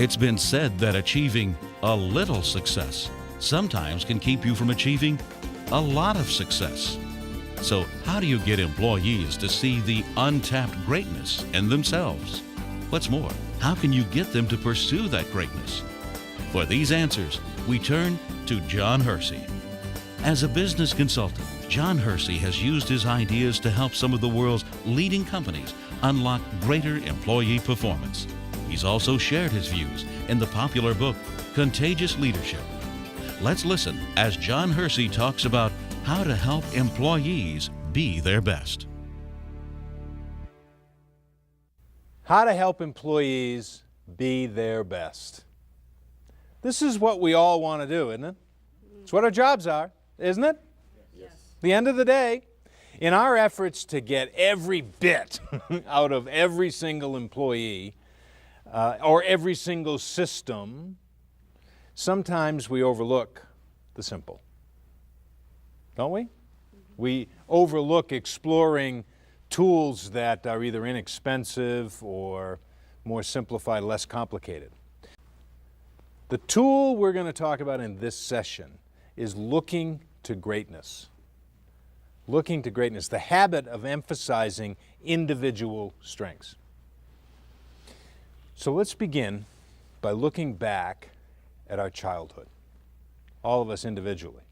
It's been said that achieving a little success sometimes can keep you from achieving a lot of success. So how do you get employees to see the untapped greatness in themselves? What's more, how can you get them to pursue that greatness? For these answers, we turn to John Hersey. As a business consultant, John Hersey has used his ideas to help some of the world's leading companies unlock greater employee performance. He's also shared his views in the popular book, Contagious Leadership. Let's listen as John Hersey talks about how to help employees be their best. How to help employees be their best. This is what we all want to do, isn't it? It's what our jobs are, isn't it? Yes. The end of the day, in our efforts to get every bit out of every single employee or every single system, sometimes we overlook the simple. Don't we? We overlook exploring tools that are either inexpensive or more simplified, less complicated. The tool we're going to talk about in this session is looking to greatness. Looking to greatness, the habit of emphasizing individual strengths. So let's begin by looking back at our childhood. All of us individually.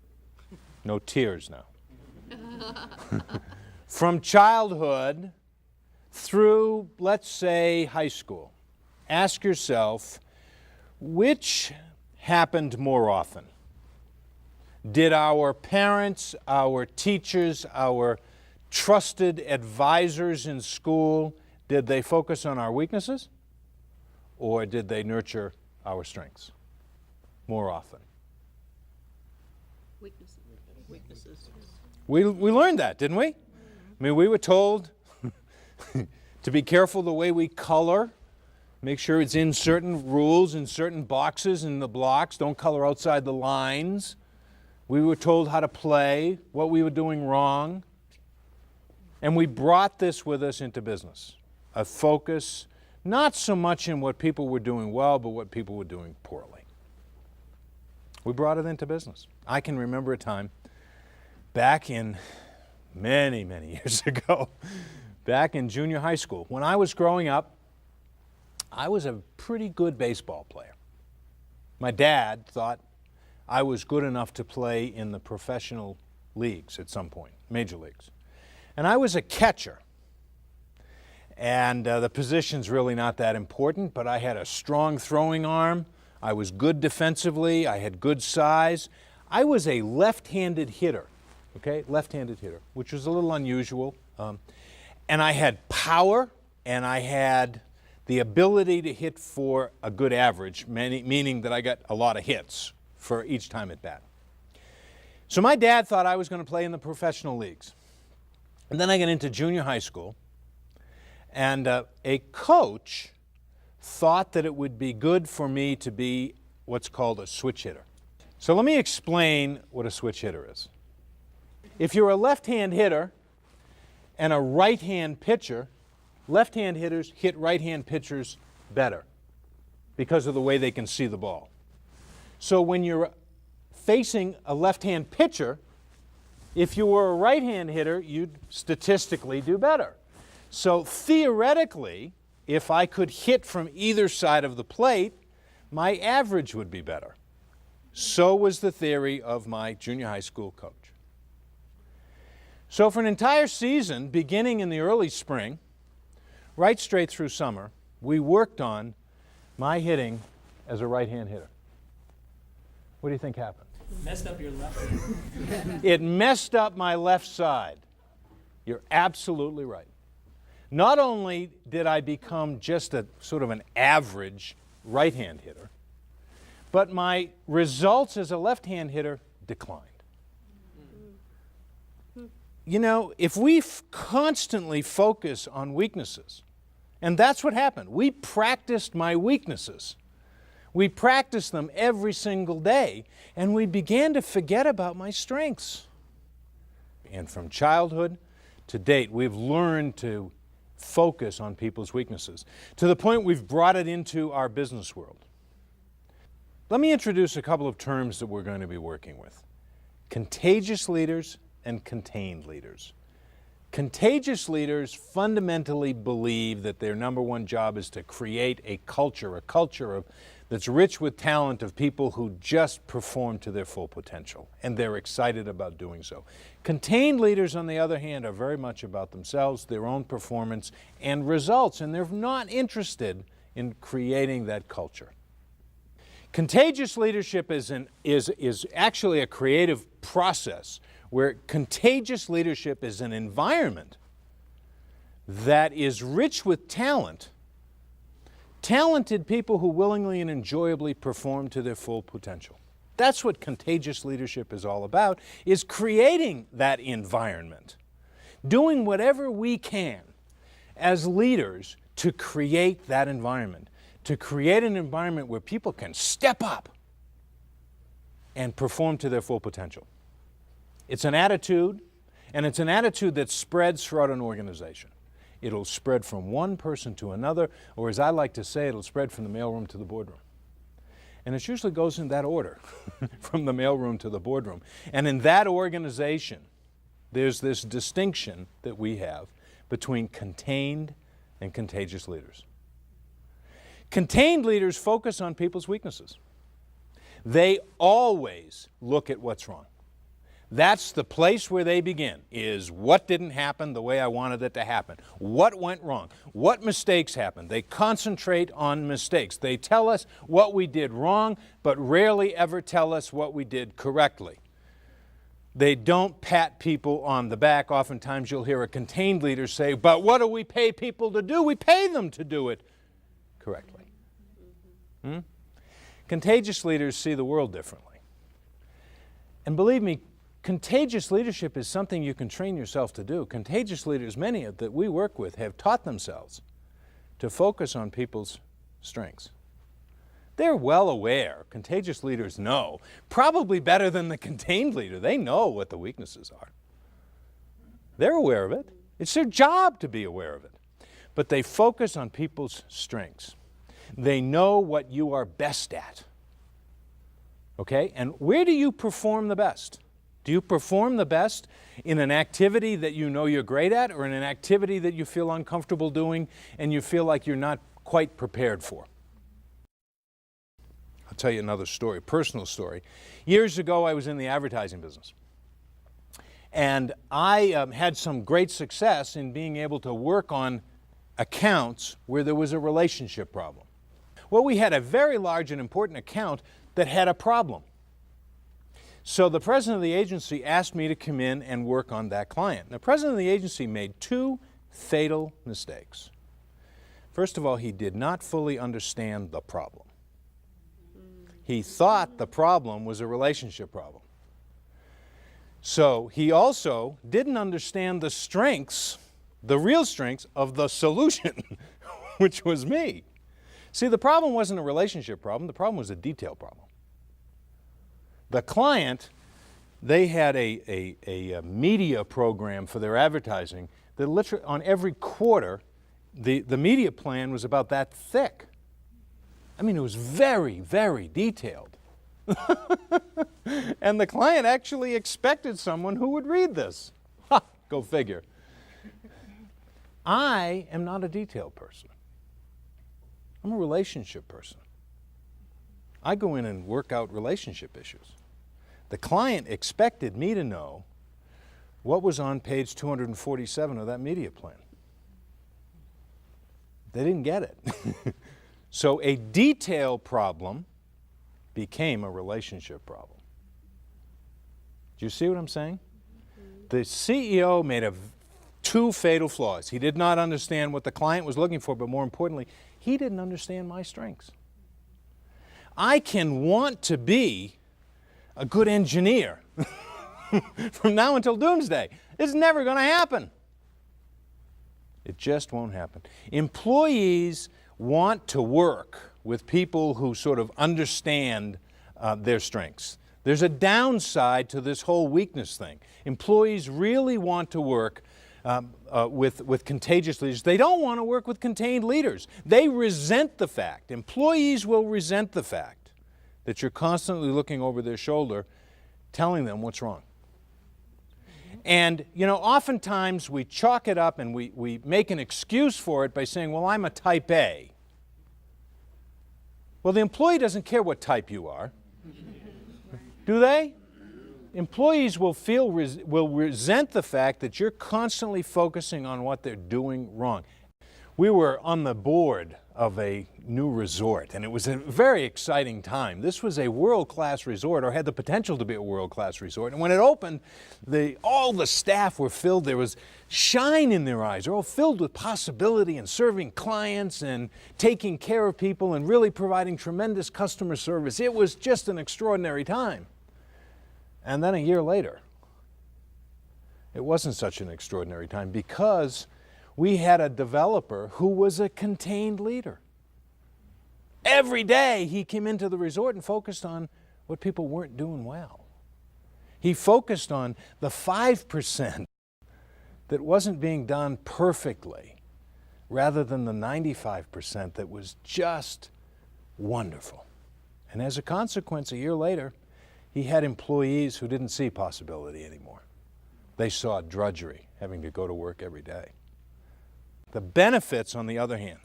No tears now. From childhood through, let's say, high school, ask yourself, which happened more often? Did our parents, our teachers, our trusted advisors in school, did they focus on our weaknesses? Or did they nurture our strengths more often? Weaknesses. We learned that, didn't we? I mean, we were told to be careful the way we color. Make sure it's in certain rules, in certain boxes in the blocks. Don't color outside the lines. We were told how to play, what we were doing wrong. And we brought this with us into business. A focus, not so much in what people were doing well, but what people were doing poorly. We brought it into business. I can remember a time back in many, many years ago, back in junior high school. When I was growing up, I was a pretty good baseball player. My dad thought I was good enough to play in the professional leagues at some point, major leagues. And I was a catcher. And the position's really not that important, but I had a strong throwing arm. I was good defensively. I had good size. I was a left-handed hitter, okay? Left-handed hitter, which was a little unusual. And I had power, and I had the ability to hit for a good average, meaning that I got a lot of hits for each time at bat. So my dad thought I was going to play in the professional leagues. And then I got into junior high school, and a coach thought that it would be good for me to be what's called a switch hitter. So let me explain what a switch hitter is. If you're a left-hand hitter and a right-hand pitcher, left-hand hitters hit right-hand pitchers better because of the way they can see the ball. So when you're facing a left-hand pitcher, if you were a right-hand hitter, you'd statistically do better. So theoretically, if I could hit from either side of the plate, my average would be better. So was the theory of my junior high school coach. So for an entire season, beginning in the early spring, right straight through summer, we worked on my hitting as a right-hand hitter. What do you think happened? Messed up your left hand. It messed up my left side. You're absolutely right. Not only did I become just a sort of an average right-hand hitter, but my results as a left-hand hitter declined. You know, if we constantly focus on weaknesses, and that's what happened. We practiced my weaknesses. We practiced them every single day, and we began to forget about my strengths. And from childhood to date, we've learned to focus on people's weaknesses, to the point we've brought it into our business world. Let me introduce a couple of terms that we're going to be working with. Contagious leaders and contained leaders. Contagious leaders fundamentally believe that their number one job is to create a culture that's rich with talent of people who just perform to their full potential, and they're excited about doing so. Contained leaders, on the other hand, are very much about themselves, their own performance, and results, and they're not interested in creating that culture. Contagious leadership is actually a creative process where contagious leadership is an environment that is rich with talent, talented people who willingly and enjoyably perform to their full potential. That's what contagious leadership is all about, is creating that environment, doing whatever we can as leaders to create that environment, to create an environment where people can step up and perform to their full potential. It's an attitude, and it's an attitude that spreads throughout an organization. It'll spread from one person to another, or as I like to say, it'll spread from the mailroom to the boardroom. And it usually goes in that order, from the mailroom to the boardroom. And in that organization, there's this distinction that we have between contained and contagious leaders. Contained leaders focus on people's weaknesses. They always look at what's wrong. That's the place where they begin, is what didn't happen the way I wanted it to happen? What went wrong? What mistakes happened? They concentrate on mistakes. They tell us what we did wrong, but rarely ever tell us what we did correctly. They don't pat people on the back. Oftentimes you'll hear a contained leader say, but what do we pay people to do? We pay them to do it correctly. Contagious leaders see the world differently. And believe me, contagious leadership is something you can train yourself to do. Contagious leaders, many that we work with, have taught themselves to focus on people's strengths. They're well aware, contagious leaders know, probably better than the contained leader. They know what the weaknesses are. They're aware of it. It's their job to be aware of it. But they focus on people's strengths. They know what you are best at. Okay? And where do you perform the best? Do you perform the best in an activity that you know you're great at, or in an activity that you feel uncomfortable doing and you feel like you're not quite prepared for? I'll tell you another story, personal story. Years ago, I was in the advertising business. And I had some great success in being able to work on accounts where there was a relationship problem. Well, we had a very large and important account that had a problem. So the president of the agency asked me to come in and work on that client. The president of the agency made two fatal mistakes. First of all, he did not fully understand the problem. He thought the problem was a relationship problem. So he also didn't understand the strengths, the real strengths of the solution, which was me. See, the problem wasn't a relationship problem, the problem was a detail problem. The client, they had a media program for their advertising that literally on every quarter, the media plan was about that thick. I mean, it was very, very detailed. And the client actually expected someone who would read this. Ha, go figure. I am not a detailed person. I'm a relationship person. I go in and work out relationship issues. The client expected me to know what was on page 247 of that media plan. They didn't get it. So a detail problem became a relationship problem. Do you see what I'm saying? The CEO made two fatal flaws. He did not understand what the client was looking for, but more importantly, he didn't understand my strengths. I can want to be a good engineer from now until doomsday. It's never going to happen. It just won't happen. Employees want to work with people who sort of understand their strengths. There's a downside to this whole weakness thing. Employees really want to work with contagious leaders. They don't want to work with contained leaders. They resent the fact, employees will resent the fact that you're constantly looking over their shoulder, telling them what's wrong. And, you know, oftentimes we chalk it up and we make an excuse for it by saying, well, I'm a type A. Well, the employee doesn't care what type you are. Do they? Employees will resent the fact that you're constantly focusing on what they're doing wrong. We were on the board of a new resort, and it was a very exciting time. This was a world-class resort, or had the potential to be a world-class resort. And when it opened, all the staff were filled. There was shine in their eyes. They're all filled with possibility and serving clients and taking care of people and really providing tremendous customer service. It was just an extraordinary time. And then a year later, it wasn't such an extraordinary time because we had a developer who was a contained leader. Every day he came into the resort and focused on what people weren't doing well. He focused on the 5% that wasn't being done perfectly, rather than the 95% that was just wonderful. And as a consequence, a year later, he had employees who didn't see possibility anymore. They saw drudgery, having to go to work every day. The benefits, on the other hand,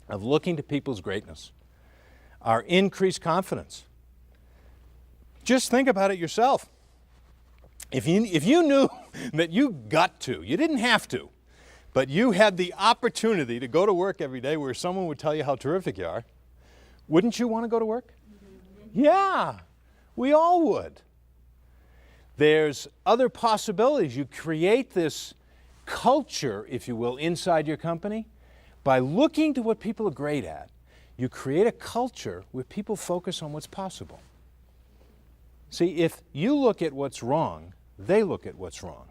of looking to people's greatness are increased confidence. Just think about it yourself. If you knew that you didn't have to, but you had the opportunity to go to work every day where someone would tell you how terrific you are, wouldn't you want to go to work? Yeah, we all would. There's other possibilities. You create this culture, if you will, inside your company. By looking to what people are great at, you create a culture where people focus on what's possible. See, if you look at what's wrong, they look at what's wrong.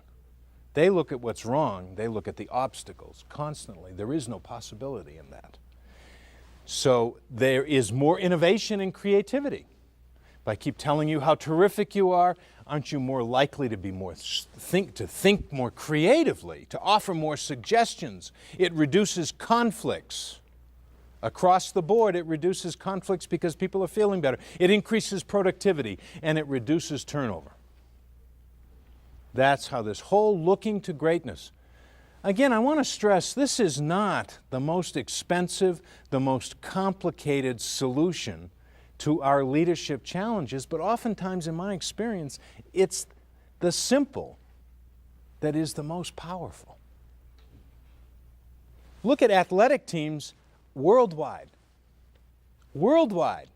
They look at what's wrong, they look at the obstacles constantly. There is no possibility in that. So there is more innovation and creativity. If I keep telling you how terrific you are, aren't you more likely to be think more creatively, to offer more suggestions? It reduces conflicts. Across the board, it reduces conflicts because people are feeling better. It increases productivity, and it reduces turnover. That's how this whole looking to greatness. Again, I want to stress this is not the most expensive, the most complicated solution to our leadership challenges, but oftentimes, in my experience, it's the simple that is the most powerful. Look at athletic teams worldwide. Worldwide,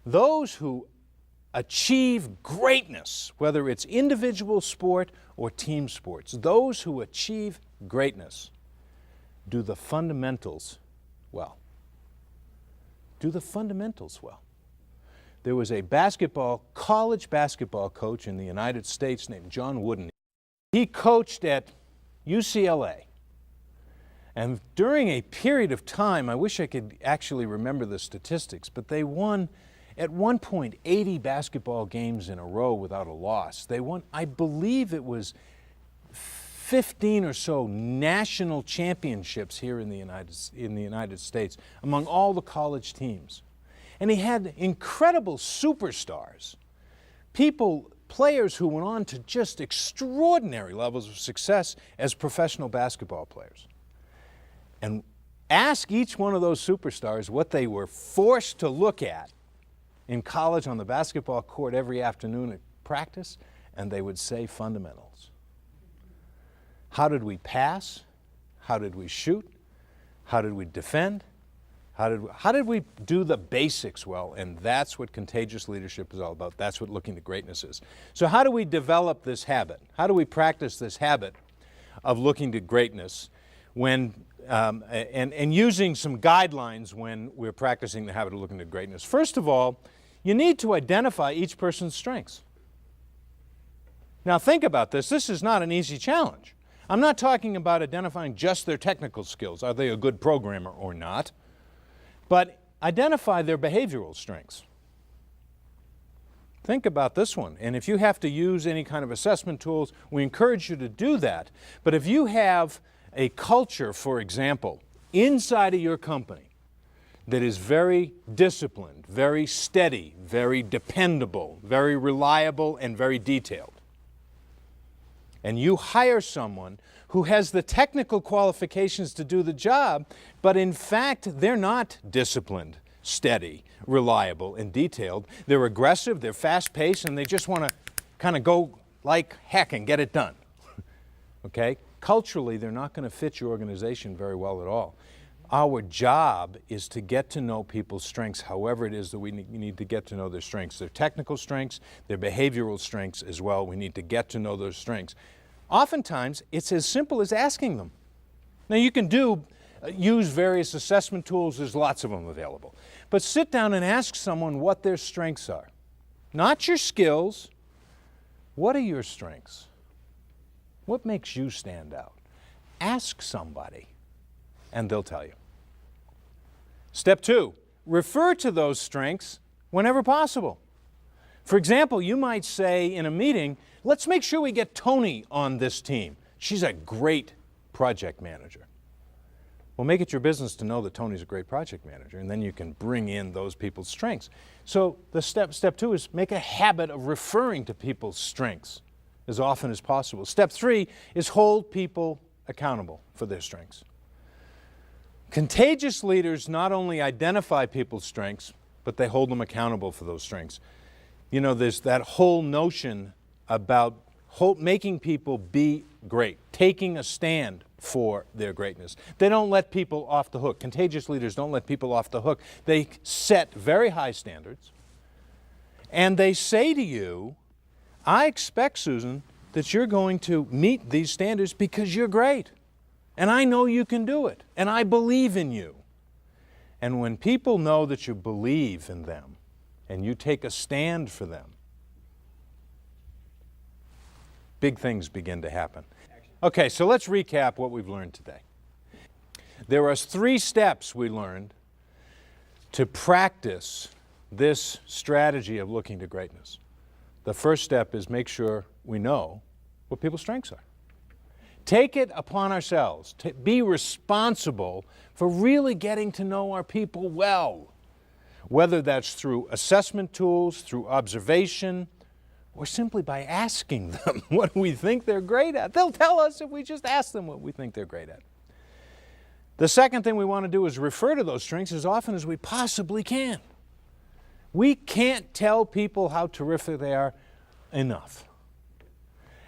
those who achieve greatness, whether it's individual sport or team sports, those who achieve greatness do the fundamentals well. Do the fundamentals well. There was a college basketball coach in the United States named John Wooden. He coached at UCLA. And during a period of time, I wish I could actually remember the statistics, but they won at one point 80 basketball games in a row without a loss. They won, I believe it was 15 or so national championships here in the United States among all the college teams. And he had incredible superstars, players who went on to just extraordinary levels of success as professional basketball players. And ask each one of those superstars what they were forced to look at in college on the basketball court every afternoon at practice, and they would say fundamentals. How did we pass? How did we shoot? How did we defend? How did we do the basics well? And that's what contagious leadership is all about. That's what looking to greatness is. So how do we develop this habit? How do we practice this habit of looking to greatness when, and using some guidelines when we're practicing the habit of looking to greatness? First of all, you need to identify each person's strengths. Now think about this. This is not an easy challenge. I'm not talking about identifying just their technical skills. Are they a good programmer or not? But identify their behavioral strengths. Think about this one. And if you have to use any kind of assessment tools, we encourage you to do that. But if you have a culture, for example, inside of your company that is very disciplined, very steady, very dependable, very reliable, and very detailed. And you hire someone who has the technical qualifications to do the job, but in fact, they're not disciplined, steady, reliable, and detailed. They're aggressive, they're fast-paced, and they just want to kind of go like heck and get it done. Okay? Culturally, they're not going to fit your organization very well at all. Our job is to get to know people's strengths, however it is that we need to get to know their strengths. Their technical strengths, their behavioral strengths as well. We need to get to know those strengths. Oftentimes, it's as simple as asking them. Now, you can use various assessment tools. There's lots of them available. But sit down and ask someone what their strengths are. Not your skills. What are your strengths? What makes you stand out? Ask somebody, and they'll tell you. Step 2, refer to those strengths whenever possible. For example, you might say in a meeting, let's make sure we get Tony on this team. She's a great project manager. Well, make it your business to know that Tony's a great project manager, and then you can bring in those people's strengths. So the step 2 is make a habit of referring to people's strengths as often as possible. Step 3 is hold people accountable for their strengths. Contagious leaders not only identify people's strengths, but they hold them accountable for those strengths. You know, there's that whole notion about making people be great, taking a stand for their greatness. They don't let people off the hook. Contagious leaders don't let people off the hook. They set very high standards, and they say to you, I expect, Susan, that you're going to meet these standards because you're great. And I know you can do it. And I believe in you. And when people know that you believe in them and you take a stand for them, big things begin to happen. Okay, so let's recap what we've learned today. There are 3 steps we learned to practice this strategy of looking to greatness. The first step is make sure we know what people's strengths are. Take it upon ourselves to be responsible for really getting to know our people well, whether that's through assessment tools, through observation, or simply by asking them what we think they're great at. They'll tell us if we just ask them what we think they're great at. The second thing we want to do is refer to those strengths as often as we possibly can. We can't tell people how terrific they are enough.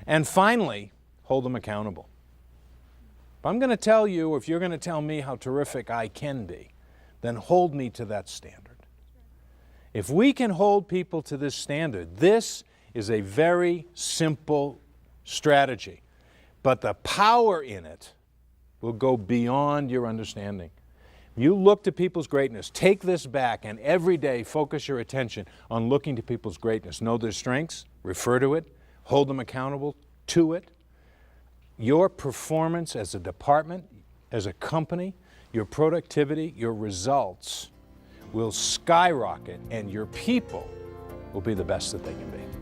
And finally, hold them accountable. If I'm going to tell you, or if you're going to tell me how terrific I can be, then hold me to that standard. If we can hold people to this standard, this is a very simple strategy, but the power in it will go beyond your understanding. You look to people's greatness, take this back, and every day focus your attention on looking to people's greatness. Know their strengths, refer to it, hold them accountable to it. Your performance as a department, as a company, your productivity, your results will skyrocket, and your people will be the best that they can be.